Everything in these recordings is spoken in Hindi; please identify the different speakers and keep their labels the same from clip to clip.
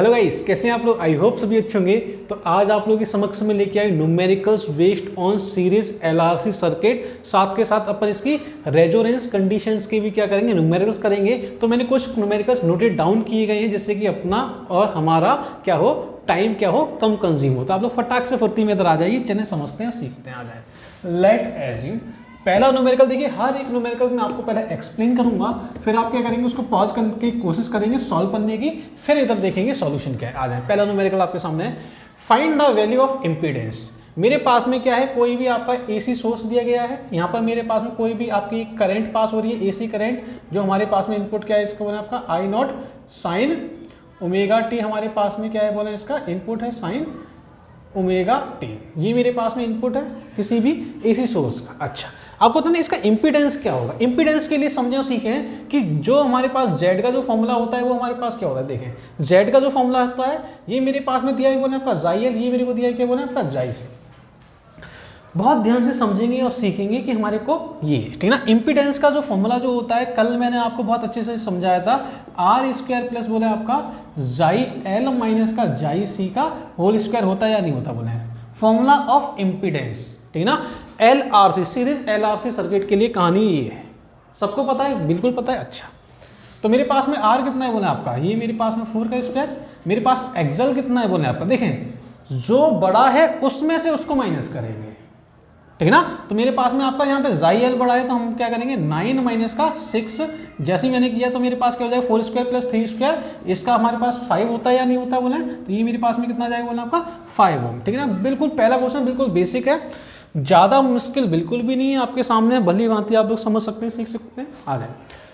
Speaker 1: हेलो गाइस, कैसे हैं आप लोग। आई होप सभी अच्छे होंगे। तो आज आप लोगों के समक्ष में लेके आए numericals based on series LRC circuit. साथ के साथ अपन इसकी रेजोनेंस कंडीशंस के भी क्या करेंगे, न्यूमेरिकल्स करेंगे। तो मैंने कुछ न्यूमेरिकल्स नोटेड डाउन किए गए हैं जिससे कि अपना और हमारा क्या हो, टाइम क्या हो, कम कंज्यूम हो। तो आप लोग फटाक से फुर्ती में इधर आ जाइए, चलें समझते हैं और सीखते हैं। आ जाए। लेट एज्यूम पहला न्यूमेरिकल देखिए, हर एक न्यूमेरिकल में आपको पहले एक्सप्लेन करूंगा, फिर आप क्या करेंगे, उसको पॉज करने की कोशिश करेंगे सॉल्व करने की, फिर इधर देखेंगे सॉल्यूशन क्या है। आ जाए। पहला न्यूमेरिकल आपके सामने है, find the value of impedance. मेरे पास में क्या है, कोई भी आपका एसी सोर्स दिया गया है। यहाँ पर मेरे पास में कोई भी आपकी करंट पास हो रही है, एसी करंट, जो हमारे पास में इनपुट क्या है, इसको बोला आपका आई नॉट साइन ओमेगा टी। हमारे पास में क्या है बोला, इसका इनपुट है साइन ओमेगा टी। ये मेरे पास में इनपुट है किसी भी एसी सोर्स का। अच्छा, आपको पता नहीं इसका इंपीडेंस क्या होगा। इंपीडेंस के लिए समझे और सीखें कि जो हमारे पास Z का जो फॉर्मूला होता है वो हमारे पास क्या होता है। देखें, Z का जो फॉर्मूला होता है, ये मेरे पास में दिया है बोले आपका जाइल, ये मेरे को दिया है क्या बोले आपका जाइस। बहुत ध्यान से समझेंगे और सीखेंगे कि हमारे को ये ठीक ना। इंपीडेंस का जो फॉर्मूला जो होता है, कल मैंने आपको बहुत अच्छे से समझाया था, आर स्क्वायर प्लस बोले आपका जाई एल माइनस का जाई सी का होल स्क्वायर होता है या नहीं होता बोले, फॉर्मूला ऑफ इंपीडेंस ठीक ना। एलआरसी सीरीज एलआरसी सर्किट के लिए कहानी ये है, सबको पता है, बिल्कुल पता है। अच्छा, तो मेरे पास में आर कितना है बोले आपका, ये मेरे पास में 4 का स्क्वायर, मेरे पास एक्सल कितना है बोले आपका। देखें, जो बड़ा है उसमें से उसको माइनस करेंगे ठीक है ना। तो मेरे पास में आपका यहाँ पे जाई एल बड़ा है, तो हम क्या करेंगे 9 माइनस का 6, जैसे ही मैंने किया तो मेरे पास क्या हो जाएगा 4 स्क्वायर प्लस 3 स्क्वायर, इसका हमारे पास 5 होता है या नहीं होता बोले, तो ये मेरे पास में कितना जाएगा बोले आपका 5 ओम ठीक है ना। बिल्कुल पहला क्वेश्चन बिल्कुल बेसिक है, ज़्यादा मुश्किल बिल्कुल भी नहीं है, आपके सामने भली भांति आप लोग समझ सकते हैं, सीख सकते हैं। आ जाए।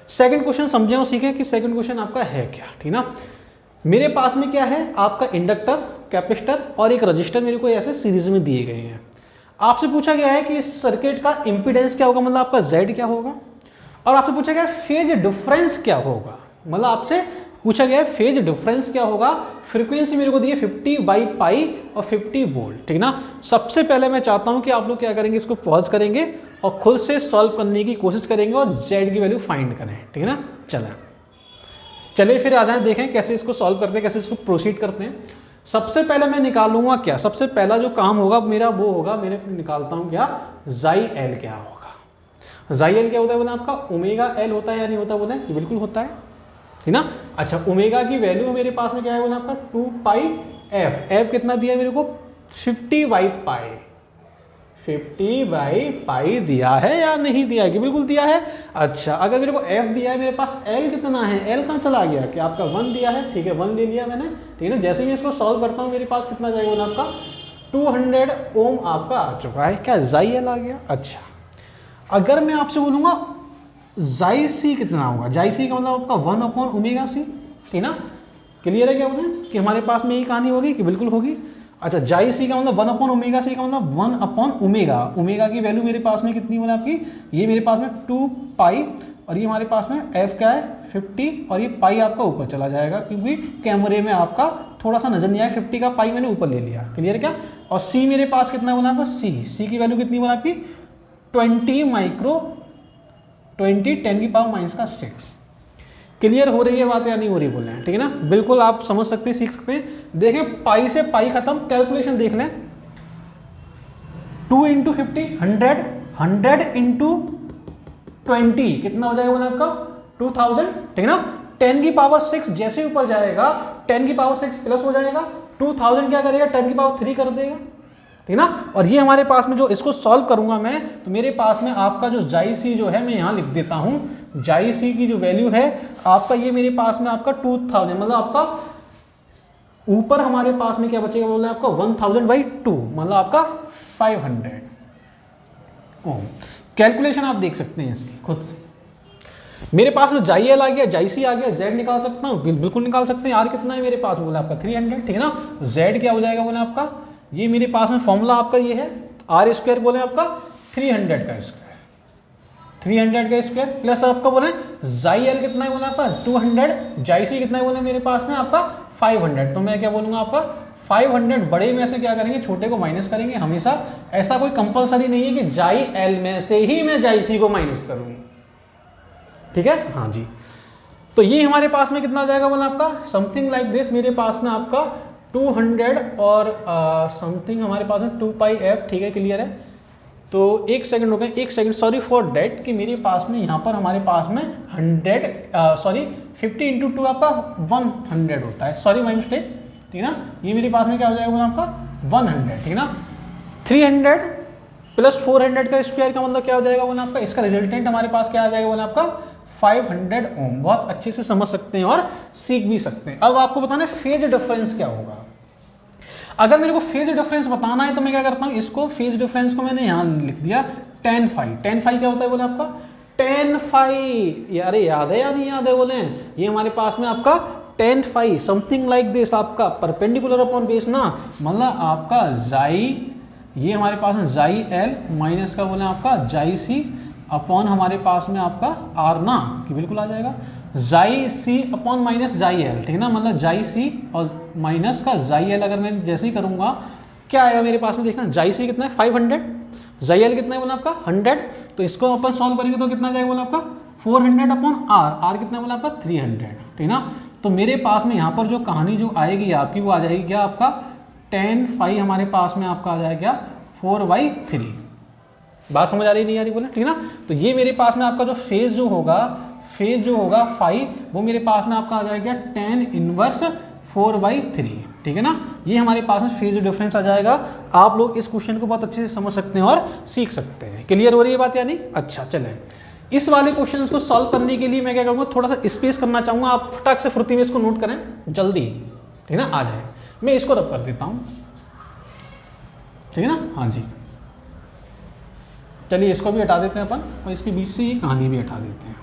Speaker 1: सेकंड क्वेश्चन समझें और सीखें कि सेकंड क्वेश्चन आपका है क्या ठीक ना। मेरे पास में क्या है, आपका इंडक्टर, कैपेसिटर और एक रजिस्टर मेरे को ऐसे सीरीज में दिए गए हैं। आपसे पूछा गया है कि इस सर्किट का इंपीडेंस क्या होगा, मतलब आपका Z क्या होगा, और आपसे पूछा गया है फेज डिफरेंस क्या होगा, मतलब आपसे पूछा गया है फेज डिफरेंस क्या होगा। फ्रीक्वेंसी मेरे को दी है 50/पाई और 50 वोल्ट ठीक ना। सबसे पहले मैं चाहता हूं कि आप लोग क्या करेंगे, इसको पॉज करेंगे और खुद से सॉल्व करने की कोशिश करेंगे और Z की वैल्यू फाइंड करें ठीक है ना। चलिए फिर आ जाए, देखें कैसे इसको सॉल्व करते हैं, कैसे इसको प्रोसीड करते हैं। सबसे पहले मैं निकालूंगा क्या, सबसे पहला जो काम होगा मेरा वो होगा, मेरे निकालता हूं क्या, जाई एल क्या होगा। जाई एल क्या होता है बोला आपका, ओमेगा एल होता है या नहीं होता बोला, ये बिल्कुल होता है ठीक ना। अच्छा, ओमेगा की वैल्यू मेरे पास में क्या है बोला आपका 2 पाई एफ। एफ कितना दिया है मेरे को 50/पाई, 50/पाई दिया है या नहीं दिया है, कि बिल्कुल दिया है। अच्छा, अगर मेरे को f दिया है, मेरे पास l कितना है, l कहाँ चला गया, कि आपका 1 दिया है ठीक है, 1 ले लिया मैंने ठीक है ना। जैसे ही इसको सॉल्व करता हूँ मेरे पास कितना जाएगा बोला आपका 200 ओम आपका आ चुका है, क्या जाई एल आ गया। अच्छा, अगर मैं आपसे बोलूँगा जाई सी कितना होगा, जाई सी का मतलब आपका 1/ओमेगा सी ठीक ना। क्लियर है क्या बोले कि हमारे पास में यही कहानी होगी, कि बिल्कुल होगी। अच्छा, जाई सी का मतलब 1/ओमेगा सी का मतलब 1/ओमेगा। ओमेगा की वैल्यू मेरे पास में कितनी बोले आपकी, ये मेरे पास में 2 पाई, और ये हमारे पास में एफ क्या है 50, और ये पाई आपका ऊपर चला जाएगा क्योंकि कैमरे में आपका थोड़ा सा नजर नहीं आया, 50 का पाई मैंने ऊपर ले लिया। क्लियर क्या। और सी मेरे पास कितना बोला आपका, सी की वैल्यू कितनी बोला आपकी 20 10⁻⁻⁶। क्लियर हो रही है बात या नहीं हो रही बोल रहे हैं ठीक है ना। बिल्कुल आप समझ सकते हैं, सीख सकते हैं। देखें, पाई से पाई खत्म, कैलकुलेशन देख लें, 2 × 50 100, 100 × 20 कितना हो जाएगा बोला आपका 2000 ठीक है ना। 10⁻⁶ जैसे ऊपर जाएगा 10⁻⁶ प्लस हो जाएगा, 2000 क्या करेगा 10⁻³ कर देगा ठीक ना। और ये हमारे पास में जो इसको सॉल्व करूंगा मैं, तो मेरे पास में आपका जो जाई सी जो है, मैं यहाँ लिख देता हूँ, जाई सी की जो वैल्यू है आपका, ये मेरे पास में आपका 2000, मतलब आपका ऊपर हमारे पास में क्या बचेगा बोल रहे हैं आपका 1000/2, मतलब आपका 500 ओम। कैलकुलेशन आप देख सकते हैं इसकी खुद से। मेरे पास में जाई एल आ गया, जाई सी आ गया, जेड निकाल सकता हूँ, बिल्कुल निकाल सकते हैं। आर कितना है मेरे पास बोला आपका 300 ठीक है ना। जेड क्या हो जाएगा बोला आपका, ये मेरे पास में फॉर्मूला आपका ये है, आर स्क्वायर बोले आपका 300 का स्क्वायर, 300 का स्क्वायर प्लस आपका बोले जाई एल कितना है बोला आपका 200, जाई सी कितना है बोले मेरे पास में आपका 500। तो मैं क्या बोलूँगा आपका 500 बड़े में से क्या करेंगे, छोटे को माइनस करेंगे हमेशा। ऐसा कोई कंपलसरी नहीं है कि जाई एल में से ही मैं जाई सी को माइनस करूँ ठीक है। हाँ जी, तो ये हमारे पास में कितना आ जाएगा बोला आपका, समथिंग लाइक दिस, मेरे पास में आपका 200 और समथिंग हमारे पास में 2πf, ठीक है, क्लियर है। तो एक सेकंड हो गए, एक सेकंड, सॉरी फॉर डेट, कि मेरे पास में यहाँ पर हमारे पास में 50 इंटू 2 आपका 100 होता है, सॉरी माई मिस्टेक, ठीक है ना। ये मेरे पास में क्या हो जाएगा बोला आपका 100, ठीक है ना। 300 प्लस 400 का स्क्वायर का मतलब क्या हो जाएगा बोला आपका, इसका रिजल्टेंट हमारे पास क्या आ जाएगा बोला आपका 500 ओम। बहुत अच्छे से समझ सकते हैं और सीख भी सकते हैं। अब आपको बताना है फेज डिफरेंस क्या होगा। अगर मेरे को फेज डिफरेंस बताना है तो मैं क्या करता हूं, इसको फेज डिफरेंस को मैंने यहां लिख दिया tan फाई। tan फाई क्या होता है बोले आपका, tan फाई, अरे याद है या नहीं याद है बोले, ये हमारे पास में आपका tan phi something like this, आपका परपेंडिकुलर अपॉन बेस ना, मतलब आपका जाई, ये हमारे पास में जाई एल माइनस का बोले आपका जाई सी अपॉन हमारे पास में आपका आर ना, कि बिल्कुल आ जाएगा जाई सी अपॉन माइनस जाई एल, ठीक है ना, मतलब जाई सी और माइनस का जाई एल। अगर मैं जैसे ही करूंगा क्या आएगा मेरे पास में, देखना जाई सी कितना है 500, जाई एल कितना है बोला आपका 100, तो इसको अपन सॉल्व करेंगे तो कितना जाएगा बोला आपका 400 अपॉन आर, आर कितना बोला आपका 300, ठीक ना। तो मेरे पास में यहाँ पर जो कहानी जो आएगी आपकी वो आ जाएगी क्या, आपका tan फाई हमारे पास में आपका आ जाएगा 4/3। बात समझ आ रही नहीं आ रही बोले, ठीक है ना। तो ये मेरे पास में आपका जो फेज जो होगा फाई, वो मेरे पास में आपका आ जाएगा tan इनवर्स 4/3, ठीक है ना। ये हमारे पास में फेज डिफरेंस आ जाएगा। आप लोग इस क्वेश्चन को बहुत अच्छे से समझ सकते हैं और सीख सकते हैं। क्लियर हो रही है बात या नहीं? अच्छा चलें, इस वाले क्वेश्चन को सॉल्व करने के लिए मैं क्या करूँगा, थोड़ा सा स्पेस करना चाहूँगा। आप फटाक से फुर्ती में इसको नोट करें जल्दी, ठीक है ना, आ जाए। मैं इसको रब कर देता हूँ, ठीक है ना। हाँ जी, चलिए इसको भी हटा देते हैं अपन और इसके बीच से ये कहानी भी हटा देते हैं,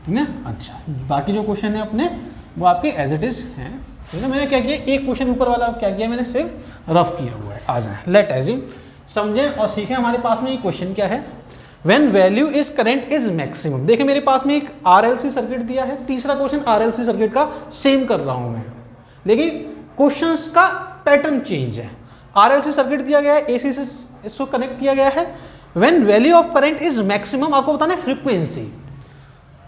Speaker 1: ठीक है। अच्छा, बाकी जो क्वेश्चन है अपने वो आपके एज इट इज हैं, ठीक है। मैंने क्या किया, एक क्वेश्चन ऊपर वाला क्या किया, मैंने सिर्फ रफ किया हुआ है। आ जाए, लेट एज्यूम, समझें और सीखें। हमारे पास में ये क्वेश्चन क्या है, when value is current is maximum. देखिए मेरे पास में एक आरएलसी सर्किट दिया है, तीसरा क्वेश्चन आरएलसी सर्किट का सेम कर रहा हूं मैं, लेकिन क्वेश्चंस का पैटर्न चेंज है। आरएलसी सर्किट दिया गया है, एसी से इसको कनेक्ट किया गया है। When value of current is maximum, आपको बताना है फ्रीक्वेंसी।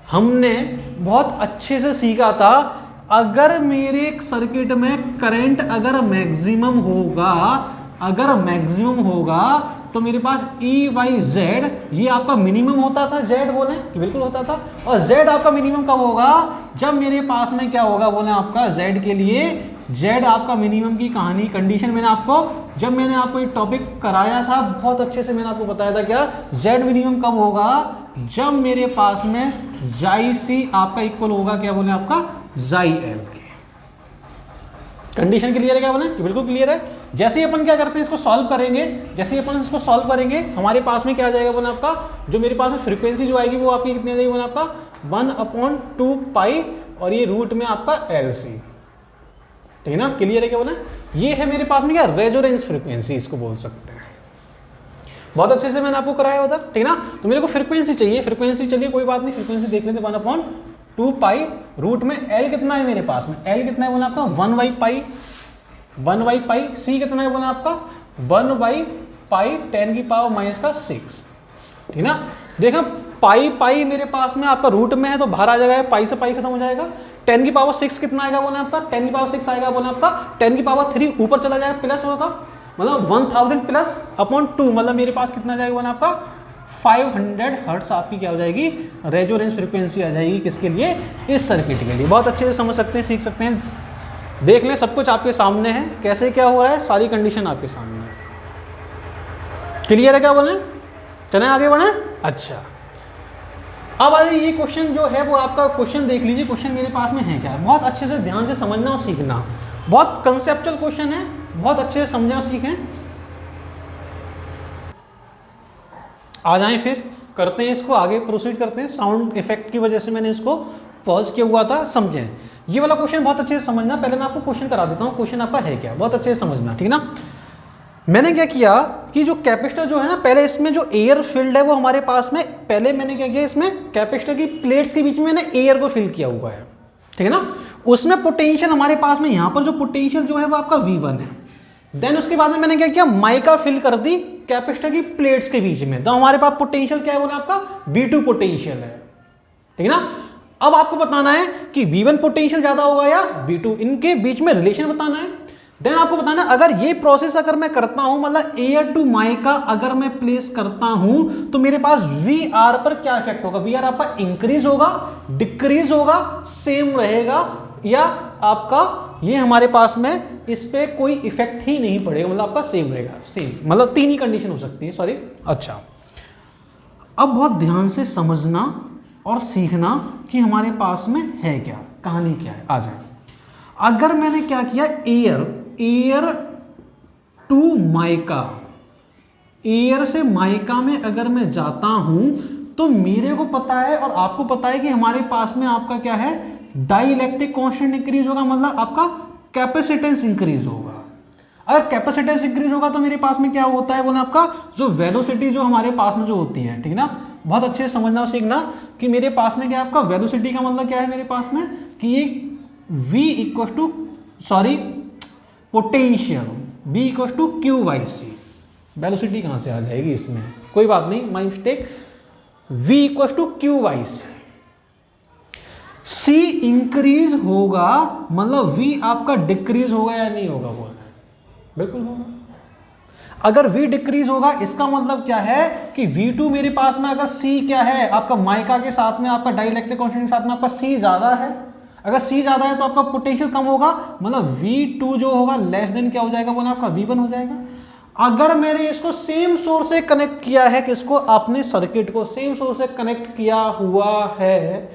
Speaker 1: हमने बहुत अच्छे से सीखा था, अगर मेरे सर्किट में करंट अगर मैक्सिमम होगा तो मेरे पास E/Z, ये आपका मिनिमम होता था, Z बोले कि बिल्कुल होता था। और Z आपका मिनिमम कब होगा, जब मेरे पास में क्या होगा बोले आपका Z के लिए, Z आपका मिनिमम की कहानी कंडीशन मैंने आपको एक टॉपिक कराया था, बहुत अच्छे से मैंने आपको बताया था क्या, Z मिनिमम कब होगा, जब मेरे पास में जाई सी आपका इक्वल होगा क्या बोले आपका जाई एल के। कंडीशन क्लियर है क्या बोले कि बिल्कुल क्लियर है। जैसे ही अपन क्या करते हैं, इसको सॉल्व करेंगे, हमारे पास में क्या आ जाएगा बोले आपका, जो मेरे पास में फ्रीक्वेंसी जो आएगी वो आपकी कितनी आ जाएगी बोले आपका 1/2 और ये रूट में आपका LC, ठीक है ना। क्लियर है क्या बोले, ये है मेरे पास में क्या रेजोनेंस फ्रीक्वेंसी इसको बोल सकते हैं। बहुत अच्छे से मैंने आपको कराया उधर, ठीक है ना। तो मेरे को फ्रीक्वेंसी चाहिए, चलिए कोई बात नहीं, फ्रीक्वेंसी देख लेते 1/2 रूट में L कितना है मेरे पास में, L कितना है बोला आपका 1/पाई, C कितना है बोला आपका 1/पाई 10⁻⁶, ठीक ना। देखा पाई मेरे पास में आपका रूट में है तो बाहर आ जाएगा, पाई से पाई खत्म हो जाएगा। 10⁻⁶ कितना आएगा बोला आपका 10⁻⁶ आएगा बोला आपका 10⁻3 ऊपर चला जाएगा, प्लस होगा, मतलब 1000 प्लस अपॉन 2, मतलब मेरे पास कितना जाएगा बोला आपका 500 हर्ट्ज आपकी क्या हो जाएगी रेजोनेंस फ्रीक्वेंसी आ जाएगी, किसके लिए, इस सर्किट के लिए। बहुत अच्छे से समझ सकते हैं, सीख सकते हैं। देख लें सब कुछ आपके सामने है, कैसे क्या हो रहा है, सारी कंडीशन आपके सामने है। क्लियर है क्या बोले, चलें आगे बढ़े। अच्छा, अब आइए ये क्वेश्चन जो है वो आपका क्वेश्चन देख लीजिए, क्वेश्चन मेरे पास में है क्या, बहुत अच्छे से ध्यान से समझना और सीखना। बहुत कंसेप्चुअल क्वेश्चन है, बहुत अच्छे से समझें और सीखें। आ जाएं फिर करते हैं इसको आगे, प्रोसीड करते हैं। साउंड इफेक्ट की वजह से मैंने इसको पॉज किया हुआ था, समझें। ये वाला क्वेश्चन बहुत अच्छे से समझना, पहले मैं आपको क्वेश्चन करा देता हूँ, क्वेश्चन आपका है क्या, बहुत अच्छे से समझना, ठीक है ना। मैंने क्या किया कि जो कैपेसिटर जो है ना, पहले इसमें जो एयर फील्ड है वो हमारे पास में, पहले मैंने क्या किया, इसमें कैपेसिटर की प्लेट्स के बीच में मैंने एयर को फिल किया हुआ है, ठीक है ना। उसमें पोटेंशियल हमारे पास में, यहाँ पर जो पोटेंशियल जो है वो आपका V1 है। देन उसके बाद में मैंने क्या किया, माइका फिल कर दी कैपेसिटर की प्लेट्स के बीच में, तो हमारे पास पोटेंशियल क्या है बोला आपका V2 पोटेंशियल है, ठीक है ना। अब आपको बताना है कि V1 पोटेंशियल ज्यादा होगा या V2, इनके बीच में रिलेशन बताना है। देन आपको बताना अगर ये प्रोसेस अगर मैं करता हूं, मतलब एयर टू माइका अगर मैं प्लेस करता हूं, तो मेरे पास VR पर क्या इफेक्ट होगा। VR आपका इंक्रीज होगा, डिक्रीज होगा, सेम रहेगा, या आपका ये हमारे पास में इस पे कोई इफेक्ट ही नहीं पड़ेगा, मतलब आपका सेम रहेगा। सेम मतलब तीन ही कंडीशन हो सकती है, सॉरी। अच्छा, अब बहुत ध्यान से समझना और सीखना कि हमारे पास में है क्या, कहानी क्या है। आ जाए, अगर मैंने क्या किया, एयर टू माइका, एयर से माइका में अगर मैं जाता हूं, तो मेरे को पता है और आपको पता है कि हमारे पास में आपका क्या है, डाइइलेक्ट्रिक कांस्टेंट इंक्रीज होगा, मतलब आपका कैपेसिटेंस इंक्रीज होगा। अगर कैपेसिटेंस इंक्रीज होगा तो मेरे पास में क्या होता है, बोले आपका जो वेलोसिटी जो हमारे पास में जो होती है, ठीक ना, बहुत अच्छे से समझना और सीखना कि मेरे पास में क्या आपका वेलोसिटी का मतलब क्या है मेरे पास में, कि ये V equal to, sorry, potential B equal to Q by C. Velocity कहां से आ जाएगी इसमें, कोई बात नहीं, my mistake. V equal to Q by C, C increase होगा, मतलब V आपका डिक्रीज होगा या नहीं होगा, बोल रहे हैं बिल्कुल होगा। अगर V डिक्रीज होगा इसका मतलब क्या है कि V2 मेरे पास में अगर C क्या है आपका माइका के साथ में, आपका डाइइलेक्ट्रिक कांस्टेंट के साथ में आपका C ज्यादा है, अगर C ज्यादा है तो आपका पोटेंशियल कम होगा, मतलब V2 जो होगा लेस देन क्या हो जाएगा, बोला आपका V1 हो जाएगा। अगर मैंने इसको सेम सोर्स से कनेक्ट किया है, किसको, आपने सर्किट को सेम सोर्स से कनेक्ट किया हुआ है,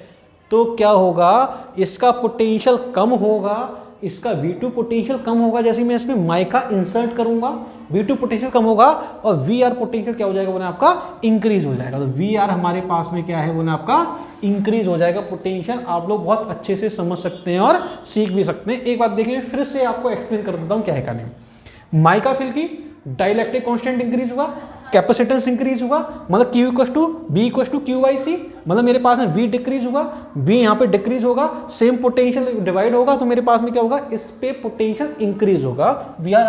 Speaker 1: तो क्या होगा, इसका पोटेंशियल कम होगा, इसका V2 पोटेंशियल कम होगा। जैसे मैं इसमें माइका इंसर्ट करूंगा, V2 पोटेंशियल कम होगा और VR पोटेंशियल क्या हो जाएगा, बोले आपका इंक्रीज हो जाएगा। तो VR हमारे पास में क्या है, बोले आपका इंक्रीज हो जाएगा पोटेंशियल। आप लोग बहुत अच्छे से समझ सकते हैं और सीख भी सकते हैं। एक बात देखिए, फिर से आपको एक्सप्लेन कर देता हूं क्या है कहानी। माइका फील्ड की डाइइलेक्ट्रिक कांस्टेंट इंक्रीज हुआ, कैपेसिटेंस इंक्रीज हुआ, मतलब Q equal to B equal to Q by C, मतलब मेरे पास में V डिक्रीज होगा, B यहाँ पे डिक्रीज होगा, सेम पोटेंशियल डिवाइड होगा, तो मेरे पास में क्या होगा, इस पे पोटेंशियल इंक्रीज होगा, VR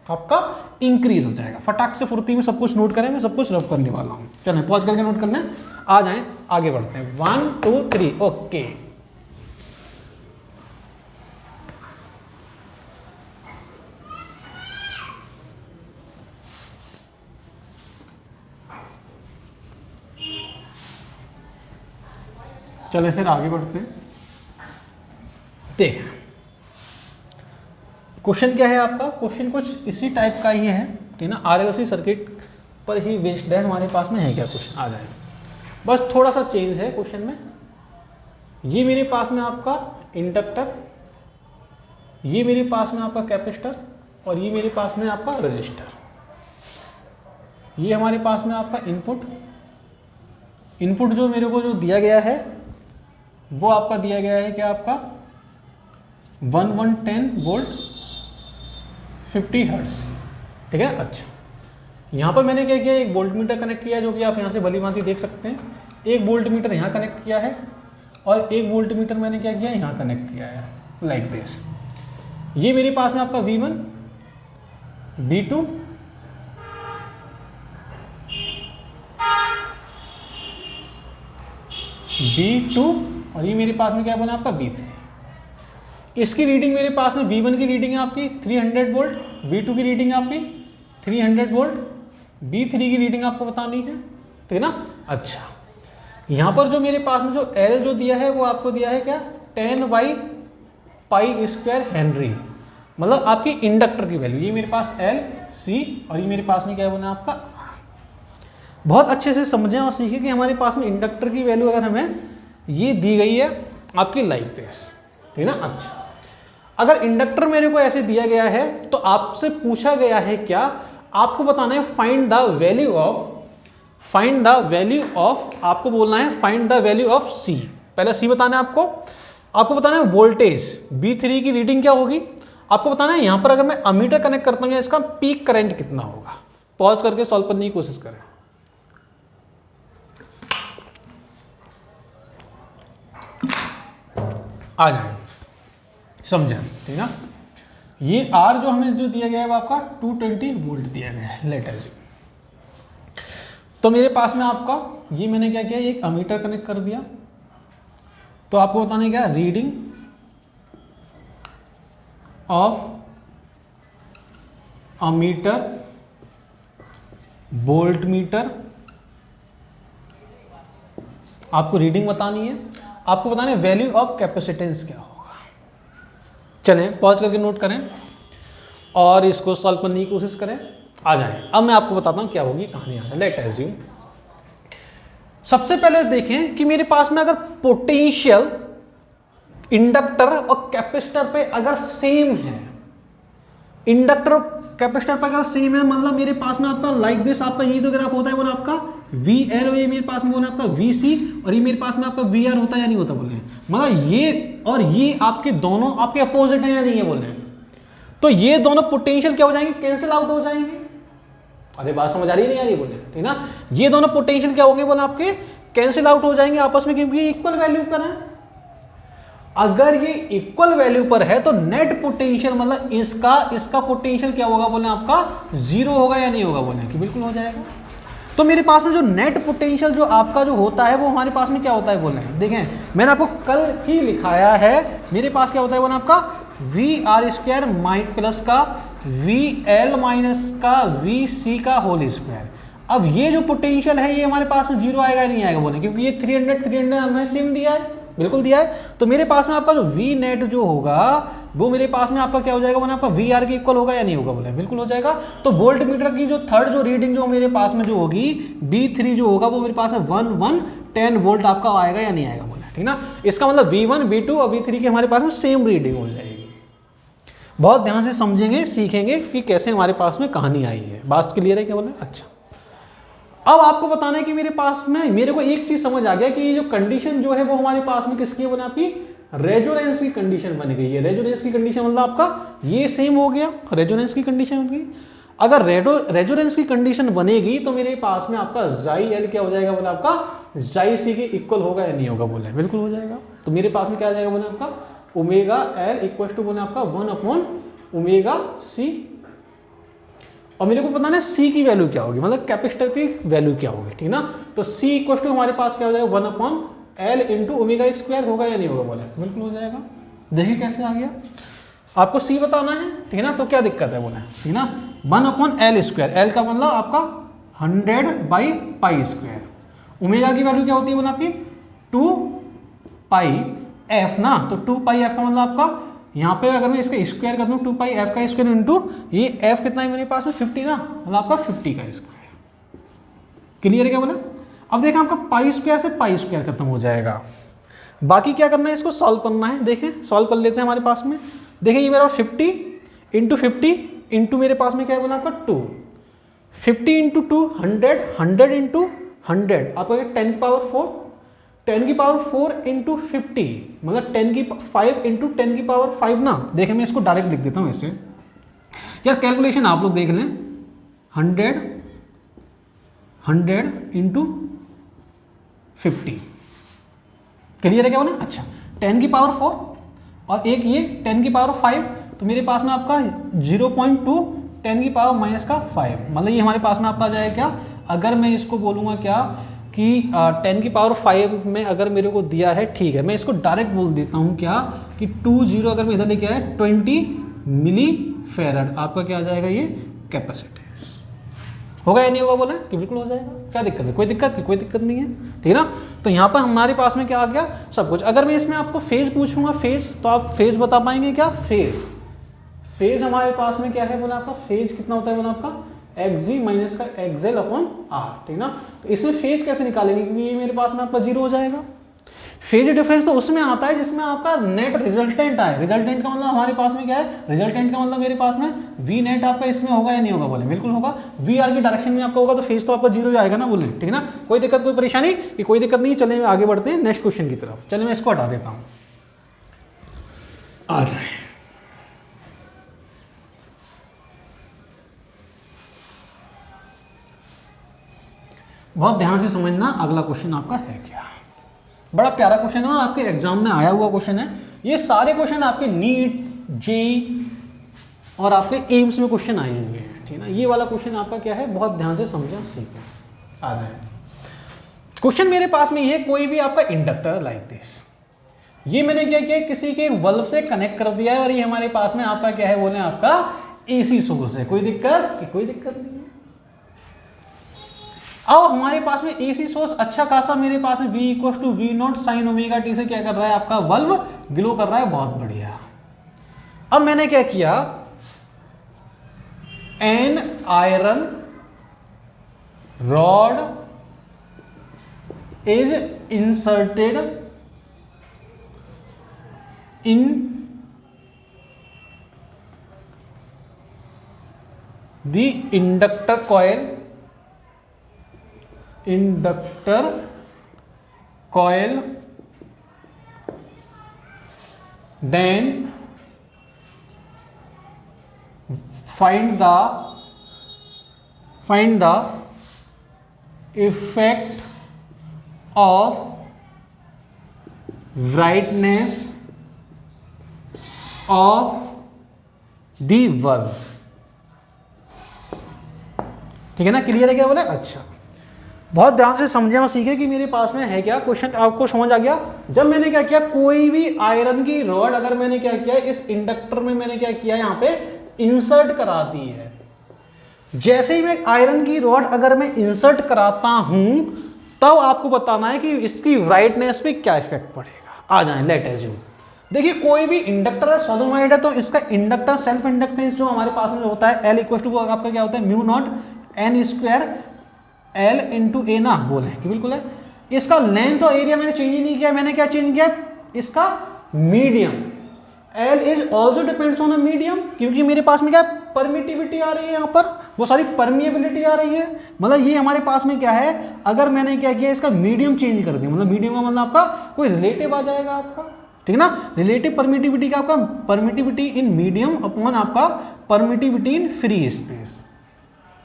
Speaker 1: आपका इंक्रीज हो जाएगा। फटाक से फुर्ती में सब कुछ नोट करें, मैं सब कुछ रब करने वाला हूँ। चलें पॉज करके नोट कर लें, आ जाएं आगे बढ़ते हैं। 1 2 3 ओके। चलें फिर आगे बढ़ते हैं। देखें क्वेश्चन क्या है आपका, क्वेश्चन कुछ इसी टाइप का ही है, ठीक ना, RLC सर्किट पर ही बेस्ड है, हमारे पास में है क्या क्वेश्चन। आ जाए, बस थोड़ा सा चेंज है क्वेश्चन में। ये मेरे पास में आपका इंडक्टर, ये मेरे पास में आपका कैपेसिटर, और ये मेरे पास में आपका रजिस्टर। ये हमारे पास में आपका इनपुट जो मेरे को जो दिया गया है वो आपका दिया गया है क्या, आपका 1110 वोल्ट 50 हर्ट्ज, ठीक है। अच्छा, यहाँ पर मैंने क्या किया, एक वोल्ट मीटर कनेक्ट किया, जो कि आप यहाँ से भली भांति देख सकते हैं। एक वोल्ट मीटर यहाँ कनेक्ट किया है और एक वोल्ट मीटर मैंने क्या किया, यहाँ कनेक्ट किया है, लाइक दिस। ये मेरे पास में आपका V1, V2, V2 और ये मेरे पास में क्या बना आपका V3। इसकी रीडिंग मेरे पास में V1 की रीडिंग है आपकी 300 वोल्ट, V2 की रीडिंग आपकी 300 वोल्ट, V3 की रीडिंग आपको बतानी है, ठीक है ना। अच्छा, यहाँ पर जो मेरे पास में जो L जो दिया है वो आपको दिया है क्या, 10/π² हेनरी, मतलब आपकी इंडक्टर की वैल्यू। ये मेरे पास L C और ये मेरे पास में क्या बना आपका। बहुत अच्छे से समझें और सीखें कि हमारे पास में इंडक्टर की वैल्यू अगर हमें ये दी गई है आपकी लाइक दिस, ठीक है ना। अच्छा, अगर इंडक्टर मेरे को ऐसे दिया गया है तो आपसे पूछा गया है क्या, आपको बताना है फाइंड द वैल्यू ऑफ, आपको बोलना है find the value of C। पहले C बताना है आपको बताना है वोल्टेज V3 की रीडिंग क्या होगी, आपको बताना है यहां पर अगर मैं अमीटर कनेक्ट करता हूं इसका पीक करंट कितना होगा। पॉज करके सॉल्व करने की कोशिश करें। आ जाए, समझें, ठीक ना। ये R जो हमें जो दिया गया है वो आपका 220 वोल्ट दिया गया है, लेटर जी। तो मेरे पास में आपका ये मैंने क्या किया, एक अमीटर कनेक्ट कर दिया, तो आपको बताना है क्या, reading of ammeter, volt meter, आपको रीडिंग बतानी है, आपको बताना है वैल्यू ऑफ कैपेसिटेंस क्या होगा। चलें पॉज करके नोट करें और इसको सॉल्व करने की कोशिश करें। आ जाए, अब मैं आपको बताता हूं क्या होगी कहानी। आ लेट एज्यूम, सबसे पहले देखें कि मेरे पास में अगर पोटेंशियल इंडक्टर और कैपेसिटर पे अगर सेम है, इंडक्टर और कैपेसिटर पे अगर सेम है, मतलब मेरे पास में आपका लाइक दिस, आपका ये जो ग्राफ होता है वो आपका वी एल, ये मेरे पास में वो आपका वी सी, और ये मेरे पास में आपका वी आर होता है या नहीं होता बोल रहे हैं, मतलब ये और ये आपके दोनों आपके अपोजिट है या नहीं है बोल रहे हैं। तो ये दोनों पोटेंशियल क्या हो जाएंगे, कैंसिल आउट हो जाएंगे। अरे बात समझ आ रही नहीं आ रही बोले, ठीक ना, ये दोनों पोटेंशियल क्या होंगे बोले आपके कैंसिल आउट हो जाएंगे आपस में, क्योंकि ये इक्वल वैल्यू पर है। अगर ये इक्वल वैल्यू पर है तो नेट पोटेंशियल मतलब इसका पोटेंशियल क्या होगा बोले आपका जीरो होगा या नहीं होगा बोले कि बिल्कुल हो जाएगा। तो मेरे पास में जो नेट पोटेंशियल जो आपका जो होता है वो हमारे पास में क्या होता है बोले, देखें मैंने आपको कल ही लिखाया है, मेरे पास क्या होता है बोले आपका वी आर स्क्वायर प्लस का वी एल माइनस का वी सी का होल स्क्वायर। अब ये जो पोटेंशियल है ये हमारे पास में जीरो आएगा या नहीं आएगा बोले, क्योंकि ये 300 हमें सेम दिया है, बिल्कुल दिया है। तो मेरे पास में आपका जो वी नेट जो होगा वो मेरे पास में आपका क्या हो जाएगा बोले आपका वी आर के इक्वल होगा या नहीं होगा बोले, बिल्कुल हो जाएगा। तो वोल्ट मीटर की जो थर्ड जो रीडिंग जो मेरे पास में जो होगी B3 जो होगा वो मेरे पास में 1110 वोल्ट आपका आएगा या नहीं आएगा बोले, ठीक ना। इसका मतलब V1 V2 और V3 की हमारे पास में सेम रीडिंग हो जाएगी। बहुत ध्यान से समझेंगे सीखेंगे कि कैसे हमारे पास में कहानी आई है। बात क्लियर है क्या बोले। अच्छा, अब आपको बताना है कि मेरे पास में मेरे को एक चीज समझ आ गया कि ये जो कंडीशन जो है वो हमारे पास में किसकी बना, आपकी रेजोनेंस की कंडीशन बन गई है। रेजोनेंस की कंडीशन मतलब आपका ये सेम हो गया, रेजोनेंस की कंडीशन बन गई। अगर रेजोनेंस की कंडीशन बनेगी तो मेरे पास में आपका जाई एल क्या हो जाएगा बोले आपका जाई सी के इक्वल होगा या नहीं होगा बोले, बिल्कुल हो जाएगा। तो मेरे पास में क्या आ जाएगा बोले आपका ओमेगा एल इक्वल टू बोले आपका 1/ओमेगा सी। और मेरे को बताना है सी की वैल्यू क्या होगी, मतलब कैपेसिटर की वैल्यू क्या होगी, ठीक ना। तो सी इक्वल टू हमारे पास क्या हो जाएगा 1/L इंटू ओमेगा स्क्वायर होगा या नहीं होगा बोले, बिल्कुल हो जाएगा। देखिए कैसे आ गया, आपको सी बताना है, ठीक ना, तो क्या दिक्कत है बोले, ठीक ना। 1/L स्क्वायर, एल का मतलब आपका 100/π²। ओमेगा की वैल्यू क्या होती है बोले आपकी 2πf ना, तो 2πf का मतलब आपका यहाँ पे अगर मैं इसका स्क्वायर कर दूँ 2πf का स्क्वायर इंटू ये f कितना है मेरे पास में 50 ना, मतलब आपका 50 का स्क्वायर। क्लियर है क्या बोला। अब देखिए आपका पाई स्क्वायर से पाई स्क्वायर खत्म हो जाएगा, बाकी क्या करना है इसको सॉल्व करना है। देखें सॉल्व कर लेते हैं हमारे पास में। देखिए ये मेरा 50 इंटू 50 इंटू मेरे पास में क्या है बोला आपका 2, 50 इंटू 2 100, 100 इंटू 100 आपका 10⁴, 10⁴ इंटू 50 मतलब 5 इंटू 10⁵ ना। देखिए मैं इसको डायरेक्ट लिख देता हूँ ऐसे, यार कैलकुलेशन आप लोग देख लें। 100 इंटू 50 क्लियर है क्या बोले। अच्छा 10⁴ और एक ये 10⁵, तो मेरे पास में आपका 0.2 10⁻⁵ मतलब ये हमारे पास में आपका आ जाएगा क्या, अगर मैं इसको बोलूँगा क्या कि 10⁵ में अगर मेरे को दिया है, ठीक है मैं इसको डायरेक्ट बोल देता हूँ क्या कि 20 अगर मैं इधर लेके आया 20 मिली फेरड आपका क्या आ जाएगा ये कैपेसिटेंस। होगा या नहीं होगा बोला कि बिल्कुल हो जाएगा। क्या दिक्कत है, कोई दिक्कत नहीं है, ठीक है ना। तो यहाँ पर हमारे पास में क्या आ गया सब कुछ। अगर मैं इसमें आपको फेज पूछूंगा फेज, तो आप फेज बता पाएंगे क्या। फेज हमारे पास में क्या है बोला आपका फेज कितना होता है बोला आपका xg माइनस का xl/r, ठीक ना। तो इसमें फेज कैसे निकालेंगे, क्योंकि ये मेरे पास में आपका जीरो हो जाएगा। फेज डिफरेंस तो उसमें आता है जिसमें आपका नेट रिजल्टेंट आए। रिजल्टेंट का मतलब हमारे पास में क्या है, रिजल्टेंट का मतलब मेरे पास में वी नेट आपका इसमें होगा या नहीं होगा बोले, बिल्कुल होगा। वी आर की डायरेक्शन में आपका होगा तो फेज तो आपका जीरो ही आएगा ना बोले, ठीक है ना। कोई दिक्कत कोई परेशानी कि कोई दिक्कत नहीं। चले आगे बढ़ते हैं नेक्स्ट क्वेश्चन की तरफ। चले मैं इसको हटा देता हूँ, आ जाए। बहुत ध्यान से समझना अगला क्वेश्चन आपका है क्या। बड़ा प्यारा क्वेश्चन है और आपके एग्जाम में आया हुआ क्वेश्चन है। ये सारे क्वेश्चन आपके नीट जेईई और आपके एम्स में क्वेश्चन आए हुए हैं, ठीक है ना। ये वाला क्वेश्चन आपका क्या है, बहुत ध्यान से समझा सीखो। आ रहा है क्वेश्चन मेरे पास में ये, कोई भी आपका इंडक्टर लाइक दिस, ये मैंने क्या किया, किसी के वल्व से कनेक्ट कर दिया है और ये हमारे पास में आपका क्या है बोले आपका एसी सोर्स है। कोई दिक्कत? कोई दिक्कत नहीं है। अब हमारे पास में एसी सोर्स अच्छा खासा मेरे पास में V = V0 sin omega t से क्या कर रहा है, आपका वल्व ग्लो कर रहा है, बहुत बढ़िया। अब मैंने क्या किया, an iron rod is inserted in the inductor coil, then find the effect of brightness of the bulb। ठीक है ना, क्लियर है क्या बोले? अच्छा, बहुत ध्यान से समझे और सीखे कि मेरे पास में है क्या क्वेश्चन, आपको समझ आ गया। जब मैंने क्या किया, कोई भी आयरन की रॉड अगर मैंने क्या किया, इस इंडक्टर में मैंने क्या किया, यहाँ पे इंसर्ट करा दी है। जैसे ही मैं आयरन की रॉड अगर मैं इंसर्ट कराता हूं, तब आपको बताना है कि इसकी ब्राइटनेस पे क्या इफेक्ट पड़ेगा। आ जाए, लेट एज्यूम। देखिए, कोई भी इंडक्टर है, सोलोनॉइड है, तो इसका इंडक्टर सेल्फ इंडक्टेंस जो हमारे पास में होता है, L = आपका क्या होता है, μ0 n² L × A ना बोले कि बिल्कुल है। इसका लेंथ और एरिया मैंने चेंज ही नहीं किया, मैंने क्या चेंज किया, इसका medium. L is also depends on a medium, क्योंकि मेरे पास में क्या परमिटिविटी आ रही है, यहाँ पर वो सारी परमिएबिलिटी आ रही है। मतलब ये हमारे पास में क्या है, अगर मैंने क्या किया, इसका मीडियम चेंज कर दिया, मतलब मीडियम का मतलब आपका कोई रिलेटिव आ जाएगा आपका, ठीक है ना। रिलेटिव परमिटिविटी का आपका परमिटिविटी इन मीडियम अपॉन आपका परमिटिविटी इन फ्री स्पेस,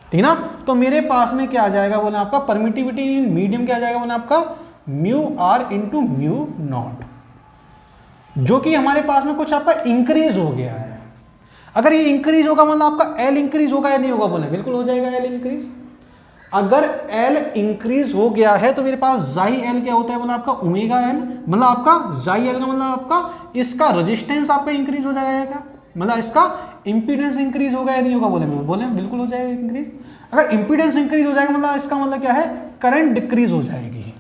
Speaker 1: ठीक ना। तो मेरे पास में क्या आ जाएगा बोले आपका परमिटिविटी इन मीडियम क्या आ जाएगा बोले आपका μr × μ0, जो कि हमारे पास में कुछ आपका इंक्रीज हो गया है। अगर ये इंक्रीज होगा मतलब आपका L इंक्रीज होगा या नहीं होगा बोले, बिल्कुल हो जाएगा L इंक्रीज। अगर L इंक्रीज हो गया है तो मेरे पास जाई L क्या होता है बोला आपका ओमेगा L, मतलब आपका जाई L का मतलब आपका इसका रेजिस्टेंस आपका इंक्रीज हो जाएगा, मतलब इसका इंपीडेंस इंक्रीज होगा या नहीं होगा बोले बिल्कुल हो जाएगा इंक्रीज। अगर इंपीडेंस इंक्रीज हो जाएगा मतलब इसका मतलब क्या है, करंट डिक्रीज हो जाएगी।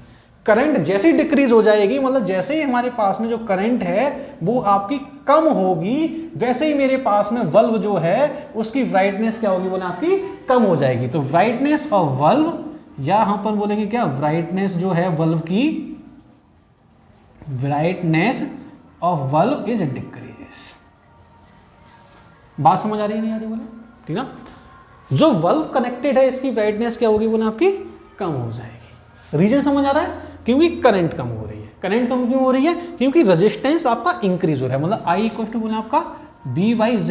Speaker 1: करंट जैसे ही डिक्रीज हो जाएगी, मतलब जैसे ही हमारे पास में जो करंट है वो आपकी कम होगी, वैसे ही मेरे पास में वल्व जो है उसकी ब्राइटनेस क्या होगी बोले आपकी कम हो जाएगी। तो ब्राइटनेस ऑफ वल्व, या यहाँ पर बोलेंगे क्या, ब्राइटनेस जो है वल्व की, brightness of valve is decrease. बात समझ आ रही है नहीं आ रही बोले, ठीक ना। जो वल्व कनेक्टेड है इसकी ब्राइटनेस क्या होगी बोले आपकी कम हो जाएगी। रीजन समझ आ रहा है, क्योंकि करंट कम हो रही है। करंट कम क्यों हो रही है, क्योंकि रेजिस्टेंस आपका इंक्रीज हो रहा है, मतलब I = बोले आपका B/Z,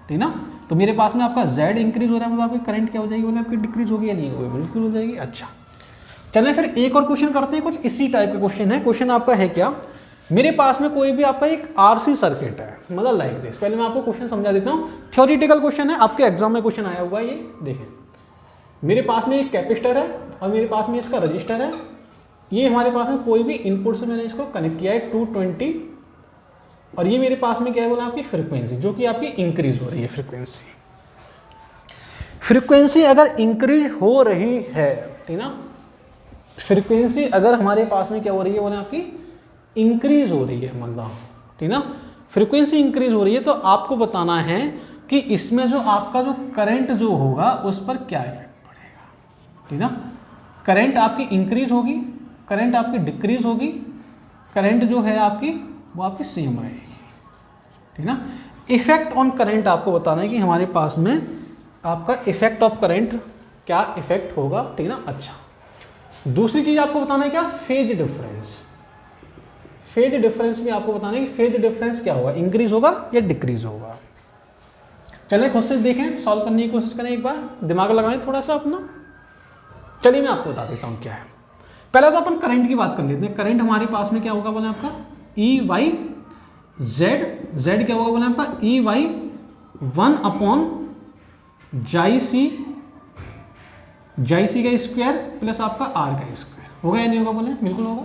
Speaker 1: ठीक ना। तो मेरे पास में आपका Z इंक्रीज हो रहा है, मतलब आपकी करंट क्या हो जाएगी बोले आपकी डिक्रीज होगी या नहीं होगी, बिल्कुल हो जाएगी। अच्छा, चलिए फिर एक और क्वेश्चन करते हैं, कुछ इसी टाइप का क्वेश्चन है। क्वेश्चन आपका है क्या, मेरे पास में कोई भी आपका एक RC सर्किट है, मतलब लाइक दिस। पहले मैं आपको क्वेश्चन समझा देता हूँ, थ्योरेटिकल क्वेश्चन है, आपके एग्जाम में क्वेश्चन आया हुआ है। ये देखें, मेरे पास में एक कैपेसिटर है और मेरे पास में इसका रजिस्टर है। ये हमारे पास में कोई भी इनपुट से मैंने इसको कनेक्ट किया है 220, और ये मेरे पास में क्या है बोला आपकी फ्रीक्वेंसी, जो कि आपकी इंक्रीज हो रही है। फ्रीक्वेंसी अगर इंक्रीज हो रही है, ठीक ना, फ्रीक्वेंसी अगर हमारे पास में क्या हो रही है बोले आपकी इंक्रीज हो रही है, मतलब ठीक ना, फ्रीक्वेंसी इंक्रीज हो रही है, तो आपको बताना है कि इसमें जो आपका जो करंट जो होगा उस पर क्या इफेक्ट पड़ेगा, ठीक ना। करंट आपकी इंक्रीज होगी, करंट आपकी डिक्रीज होगी, करंट जो है आपकी वो आपकी सेम रहेगी, ठीक ना। इफेक्ट ऑन करंट आपको बताना है कि हमारे पास में आपका इफेक्ट ऑफ करंट क्या इफेक्ट होगा, ठीक ना। अच्छा, दूसरी चीज आपको बताना है क्या, फेज डिफरेंस। फेज डिफरेंस में आपको बताना है कि फेज डिफरेंस क्या होगा, इंक्रीज होगा या डिक्रीज होगा। चलिए खुद से देखें, सॉल्व करने की कोशिश करें, एक बार दिमाग लगाएं थोड़ा सा अपना। चलिए मैं आपको बता देता हूँ क्या है। पहले तो अपन करंट की बात कर लेते हैं। करंट हमारे पास में क्या होगा बोले आपका E/Z, Z क्या होगा बोले आपका E/1 जाई सी का स्क्वायर प्लस आपका R का स्क्वायर, होगा या नहीं होगा बोले, बिल्कुल होगा।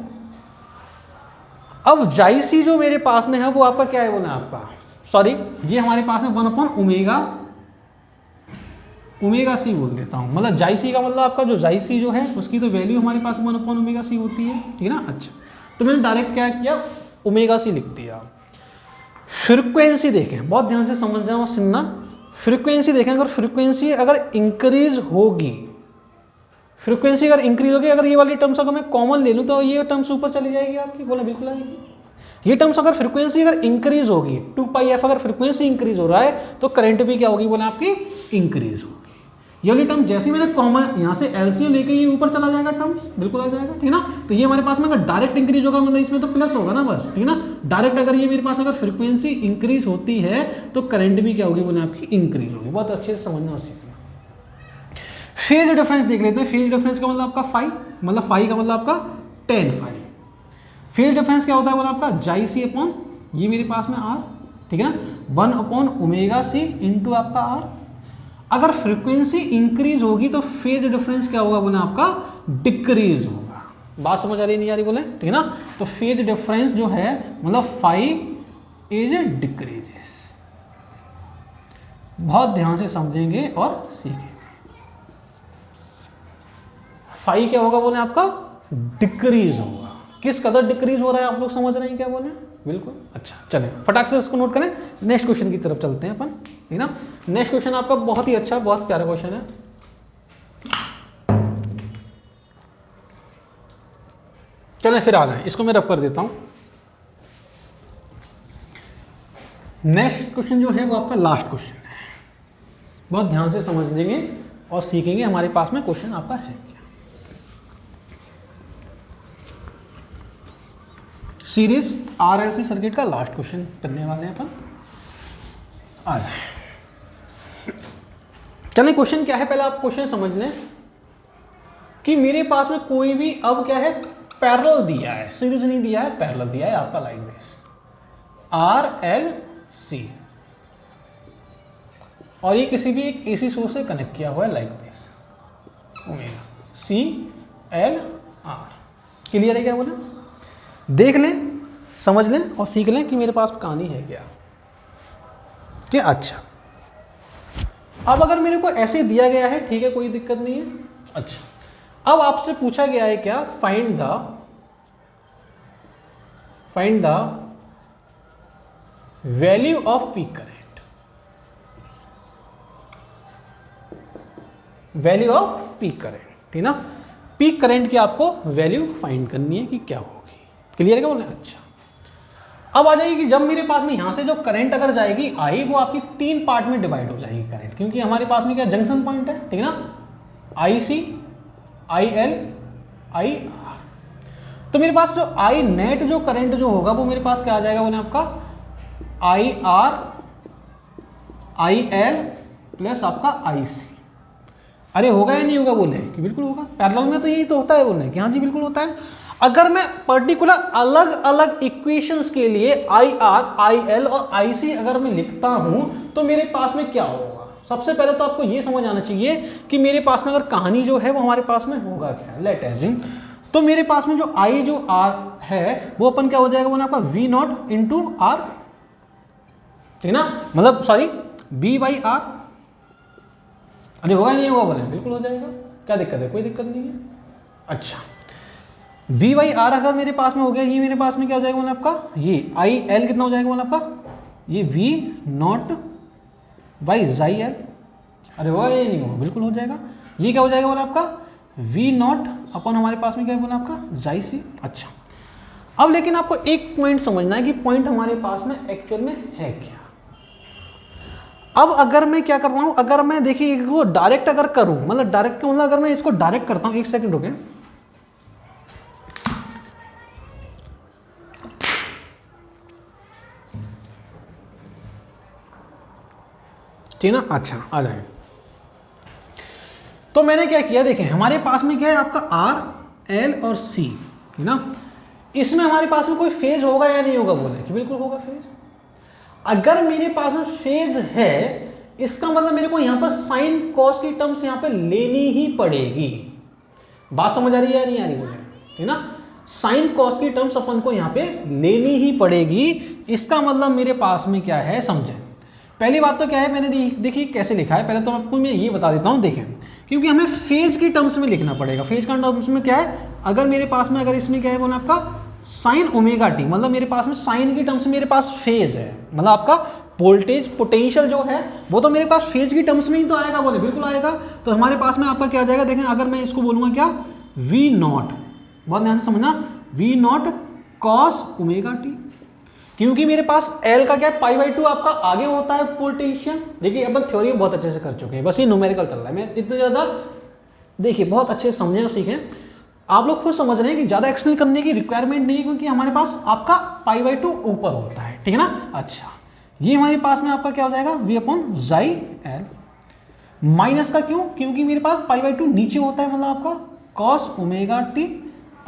Speaker 1: अब जाई सी जो मेरे पास में है वो आपका क्या है बोला आपका, सॉरी ये हमारे पास में 1/ओमेगा सी बोल देता हूँ, मतलब जाई सी का मतलब आपका जो जाई सी जो है उसकी तो वैल्यू हमारे पास 1/ओमेगा सी होती है, ठीक है ना। अच्छा तो मैंने डायरेक्ट क्या किया, ओमेगा सी लिख दिया। फ्रीक्वेंसी देखें, बहुत ध्यान से समझना और सुनना, फ्रीक्वेंसी देखें, अगर फ्रीक्वेंसी अगर इंक्रीज होगी, फ्रीक्वेंसी अगर इंक्रीज होगी, अगर ये वाली टर्म्स अगर मैं कॉमन ले लूँ तो ये टर्म्स ऊपर चली जाएगी आपकी, बोला बिल्कुल आएगी। ये टर्म्स अगर फ्रीक्वेंसी अगर इंक्रीज होगी 2πf, अगर फ्रीक्वेंसी इंक्रीज हो रहा है तो करंट भी क्या होगी बोला आपकी इंक्रीज होगी। ये वाली टर्म जैसे मैंने कॉमन यहाँ से एलसीएम लेके ये ऊपर चला जाएगा, टर्म्स बिल्कुल आ जाएगा, ठीक है ना। तो ये हमारे पास में अगर डायरेक्ट इंक्रीज होगा मतलब इसमें तो प्लस होगा ना बस, ठीक है ना। डायरेक्ट अगर ये मेरे पास अगर फ्रीक्वेंसी इंक्रीज होती है तो करंट भी क्या होगी बोले आपकी इंक्रीज होगी। बहुत अच्छे से समझना और सीखना। फेज डिफरेंस देख लेते हैं। फेज डिफरेंस का मतलब आपका फाई, मतलब फाई का मतलब आपका tan फाई। फेज डिफरेंस क्या होता है बोला आपका जाई सी अपॉन ये मेरे पास में आर, ठीक है ना, 1/ओमेगा सी इंटू आपका आर। अगर फ्रीक्वेंसी इंक्रीज होगी तो फेज डिफरेंस क्या होगा बोले आपका डिक्रीज होगा। बात समझ आ रही नहीं आ रही बोले, ठीक है ना। तो फेज डिफरेंस जो है मतलब फाई इज डिक्रीजेस। बहुत ध्यान से समझेंगे और सीखेंगे। फाई क्या होगा बोले आपका डिक्रीज होगा। किस कदर डिक्रीज हो रहा है आप लोग समझ रहे हैं क्या बोले, बिल्कुल। अच्छा चलें फटाक से इसको नोट करें, नेक्स्ट क्वेश्चन की तरफ चलते हैं अपन, ठीक ना। नेक्स्ट क्वेश्चन आपका बहुत ही अच्छा, बहुत प्यारा क्वेश्चन है। चलें फिर आ जाएं, इसको मैं रफ कर देता हूं। नेक्स्ट क्वेश्चन जो है वो आपका लास्ट क्वेश्चन है। बहुत ध्यान से समझेंगे और सीखेंगे हमारे पास में क्वेश्चन आपका है क्या। सीरीज आरएलसी सर्किट का लास्ट क्वेश्चन करने वाले हैं अपन, आ जाए। चलिए क्वेश्चन क्या है, पहले आप क्वेश्चन समझ लें कि मेरे पास में कोई भी अब क्या है पैरेलल दिया है, सीरीज नहीं दिया है, पैरेलल दिया है आपका like this R L C, और ये किसी भी एक एसी सोर्स से कनेक्ट किया हुआ है like this omega C L R. Clear है क्या बोले, देख लें, समझ लें और सीख लें कि मेरे पास कहानी है क्या, ठीक है। अच्छा अब अगर मेरे को ऐसे दिया गया है, ठीक है, कोई दिक्कत नहीं है। अच्छा अब आपसे पूछा गया है क्या, find the value off peak current, value off peak current, ठीक ना। पीक करंट की आपको वैल्यू फाइंड करनी है कि क्या होगी। क्लियर है क्या बोले। अच्छा अब आ जाएगी कि जब मेरे पास में यहां से जो करंट अगर जाएगी आई, वो आपकी 3 पार्ट में डिवाइड हो जाएगी करंट, क्योंकि हमारे पास में क्या जंक्शन पॉइंट है, ठीक है ना, आई सी आई एल आई आर। तो मेरे पास जो आई नेट जो करंट जो होगा वो मेरे पास क्या आ जाएगा बोले आपका I R I L plus आपका आई सी। अरे होगा या नहीं होगा बोले कि बिल्कुल होगा, पैरेलल में तो यही तो होता है बोले कि हाँ जी बिल्कुल होता है। अगर मैं पर्टिकुलर अलग अलग इक्वेशंस के लिए आई आर आई एल और आई सी अगर मैं लिखता हूं तो मेरे पास में क्या होगा, सबसे पहले तो आपको ये समझ आना चाहिए कि मेरे पास में अगर कहानी जो है वो हमारे पास में होगा क्या। लेट अज्यूम तो मेरे पास में जो आई जो आर है वो अपन क्या हो जाएगा वो आपका वी नॉट इंटू आर, ठीक ना, मतलब सॉरी बी बाई आर। अरे होगा नहीं होगा बोले बिल्कुल हो जाएगा, क्या दिक्कत है, कोई दिक्कत नहीं है। अच्छा बी बाई आर अगर मेरे पास में हो गया, ये मेरे पास में क्या हो जाएगा बोले आपका ये आई एल कितना हो जाएगा बोले आपका ये वी नॉट बाई जाई एल। अरे होगा ये नहीं होगा, बिल्कुल हो जाएगा। ये क्या हो जाएगा बोले आपका वी नॉट अपन हमारे पास में क्या है बोले आपका जाई सी। अच्छा अब लेकिन आपको एक पॉइंट समझना है कि पॉइंट हमारे पास में एक्चुअल में है क्या। अब अगर मैं क्या कर रहा हूं, अगर मैं देखिए वो डायरेक्ट अगर करूं, मतलब डायरेक्ट मतलब अगर मैं इसको डायरेक्ट करता हूं, एक सेकंड रुके, ठीक ना। अच्छा आ जाए, तो मैंने क्या किया देखें हमारे पास में क्या है आपका आर एल और सी, है ना। इसमें हमारे पास में कोई फेज होगा या नहीं होगा बोले कि बिल्कुल होगा फेज। अगर मेरे पास में फेज है इसका मतलब मेरे को यहां पर साइन कॉस की टर्म्स यहां पर लेनी ही पड़ेगी। बात समझ आ रही है या नहीं आ रही बोले, ठीक ना। साइन कॉस की टर्म्स अपन को यहाँ पे लेनी ही पड़ेगी। इसका मतलब मेरे पास में क्या है समझें। पहली बात तो क्या है, मैंने देखिए कैसे लिखा है, पहले तो आपको मैं ये बता देता हूँ। देखें, क्योंकि हमें फेज की टर्म्स में लिखना पड़ेगा। फेज का टर्म्स में क्या है, अगर मेरे पास में, अगर इसमें क्या है बोला आपका साइन ओमेगा टी, मतलब मेरे पास में साइन की टर्म्स में मेरे पास फेज है, मतलब आपका वोल्टेज पोटेंशियल जो है वो तो मेरे पास फेज की टर्म्स में ही तो आएगा, बोले बिल्कुल आएगा। तो हमारे पास में आपका क्या आ जाएगा, देखें अगर मैं इसको बोलूँगा क्या, वी नॉट, बहुत ध्यान से समझना, V naught cos omega T, क्योंकि मेरे पास एल का क्या है, π/2 आपका आगे होता है पोटेंशियल। देखिए अपन थ्योरी में बहुत अच्छे से कर चुके हैं, बस ये न्यूमेरिकल चल रहा है। मैं इतना ज़्यादा देखिए बहुत अच्छे से समझें और सीखें। आप लोग खुद समझ रहे हैं कि ज़्यादा एक्सप्लेन करने की रिक्वायरमेंट नहीं है, क्योंकि हमारे पास आपका π/2 ऊपर होता है, ठीक है ना। अच्छा, ये हमारे पास में आपका क्या हो जाएगा, v अपॉन जाई एल, माइनस का क्यों, क्योंकि मेरे पास π/2 नीचे होता है, मतलब आपका कॉस ओमेगा टी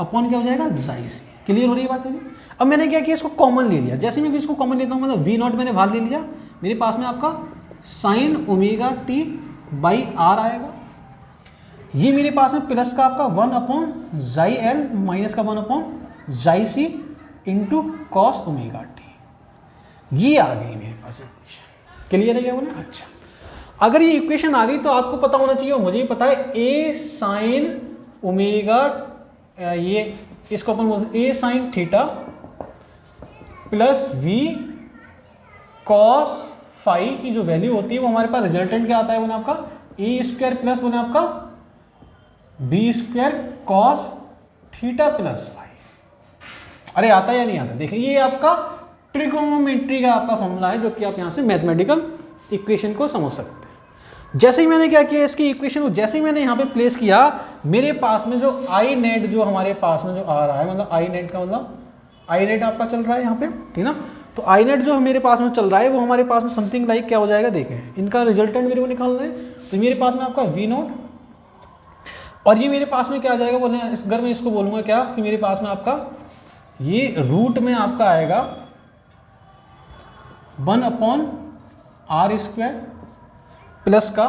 Speaker 1: अपॉन क्या हो जाएगा, जाई सी। क्लियर हो रही है बात है। अब मैंने क्या किया, इसको कॉमन ले लिया। जैसे मैं इसको कॉमन लेता हूँ, मतलब वी नॉट मैंने बाहर ले लिया, मेरे पास में आपका sine omega T by R आएगा। ये मेरे पास में प्लस का आपका 1 अपॉन जाई एल माइनस का 1 अपॉन जाई सी इंटू कॉस ओमेगा टी। ये आ गई मेरे पास इक्वेशन। क्लियर है क्या बोले। अच्छा, अगर ये इक्वेशन आ गई तो आपको पता होना चाहिए, और मुझे भी पता है, ए साइन ओमेगा, ये इसको अपन बोलते हैं A sine theta plus V cos phi की जो वैल्यू होती है वो हमारे पास रिजल्टेंट क्या आता है, बोले आपका ए स्क्वायर प्लस बोले आपका B square cos theta plus phi. अरे आता है या नहीं आता, देखिए ये आपका ट्रिगोनोमेट्री का आपका फॉर्मूला है, जो कि आप यहाँ से मैथमेटिकल इक्वेशन को समझ सकते हैं। जैसे ही मैंने क्या किया, इसकी इक्वेशन को जैसे ही मैंने यहाँ पे प्लेस किया, मेरे पास में जो आई नेट जो हमारे पास में जो आ रहा है, मतलब आई नेट का मतलब आई नेट आपका चल रहा है यहाँ पे, ठीक ना। तो आई नेट जो मेरे पास में चल रहा है वो हमारे पास में समथिंग लाइक क्या हो जाएगा, देखें इनका रिजल्टेंट मेरे को निकालना है। तो मेरे पास में आपका वी नॉट, और ये मेरे पास में क्या आ जाएगा बोले, इस घर में इसको बोलूँगा क्या, कि मेरे पास में आपका ये रूट में आपका आएगा 1 अपॉन आर स्क्वायर प्लस का,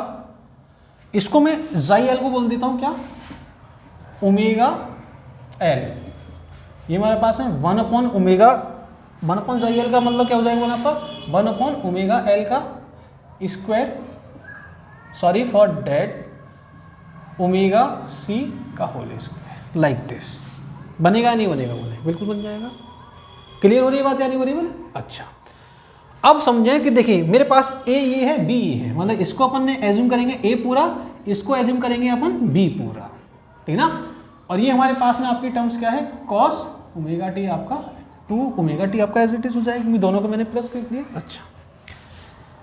Speaker 1: इसको मैं जाई एल को बोल देता हूँ क्या, ओमेगा एल। ये हमारे पास में 1 अपॉन ओमेगा, 1 अपॉन जाई एल का मतलब क्या हो जाएगा बोला आपका 1 अपॉन ओमेगा एल का square, sorry for that, omega C का होल स्क्वायर, लाइक दिस। बनेगा नहीं बनेगा बोले, बिल्कुल बन जाएगा। क्लियर हो रही है बात या नहीं हो रही बोले। अच्छा, अब समझें कि देखिए मेरे पास ए ये है, बी ये है, मतलब इसको अपन ने एज्यूम करेंगे ए पूरा, इसको एज्यूम करेंगे अपन बी पूरा, ठीक ना। और ये हमारे पास में आपकी टर्म्स क्या है, कॉस ओमेगा टी आपका 2 ओमेगा टी आपका एज इट इज हो जाएगा, क्योंकि दोनों को मैंने प्लस कर दिया। अच्छा,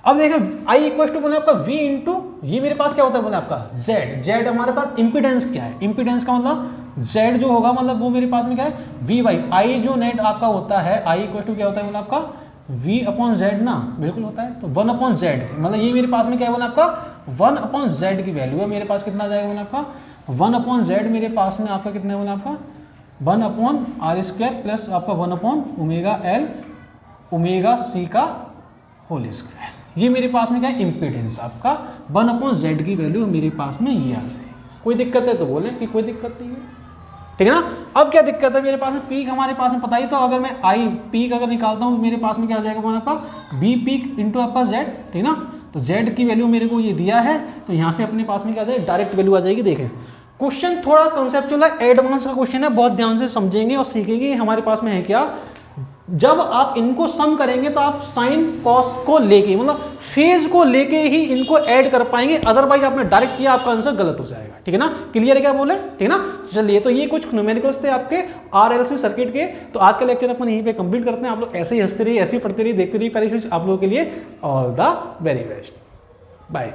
Speaker 1: अब देखें आई इक्वल टू बोले आपका v इंटू, ये मेरे पास क्या होता है बोले आपका z। z हमारे पास इम्पीडेंस क्या है, इम्पीडेंस का मतलब z जो होगा, मतलब वो मेरे पास में क्या है v बाई आई, जो नेट आपका होता है आई इक्वल टू क्या होता है बोले आपका v अपॉन z ना, बिल्कुल होता है। तो 1 अपॉन z, मतलब ये मेरे पास में क्या है बोले आपका 1 अपॉन z की वैल्यू है, मेरे पास कितना आ जाएगा बोले आपका 1 अपॉन z, मेरे पास में आपका कितना है बोले आपका 1 अपॉन आर स्क्वायर प्लस आपका 1 upon omega L omega C का होल स्क्वायर। ये मेरे पास में क्या है इम्पीडेंस आपका 1 अपॉन जेड की वैल्यू मेरे पास में ये आ जाएगी। कोई दिक्कत है तो बोले कि कोई दिक्कत नहीं है, ठीक है ना। अब क्या दिक्कत है, मेरे पास में पीक हमारे पास में पता ही, तो अगर मैं आई पीक अगर निकालता हूँ मेरे पास में क्या आ जाएगा बोले आपका बी पीक इंटू आपका जेड, ठीक ना। तो जेड की वैल्यू मेरे को ये दिया है, तो यहाँ से अपने पास में क्या आ जाएगा डायरेक्ट वैल्यू आ जाएगी। देखें क्वेश्चन थोड़ा कॉन्सेप्चुअल है, एडवांस का क्वेश्चन है, बहुत ध्यान से समझेंगे और सीखेंगे हमारे पास में है क्या। जब आप इनको सम करेंगे तो आप साइन कॉस को लेके, मतलब फेज को लेके ही इनको ऐड कर पाएंगे, अदरवाइज आपने डायरेक्ट किया आपका आंसर गलत हो जाएगा, ठीक है ना। क्लियर है क्या बोले, ठीक है ना। चलिए, तो ये कुछ न्यूमेरिकल्स थे आपके आरएलसी सर्किट के। तो आज का लेक्चर अपन यहीं पे कंप्लीट करते हैं। आप लोग ऐसे ही हंसते रहिए, ऐसे ही पढ़ते रहिए, देखते रहिए, आप लोगों के लिए all the very best, bye.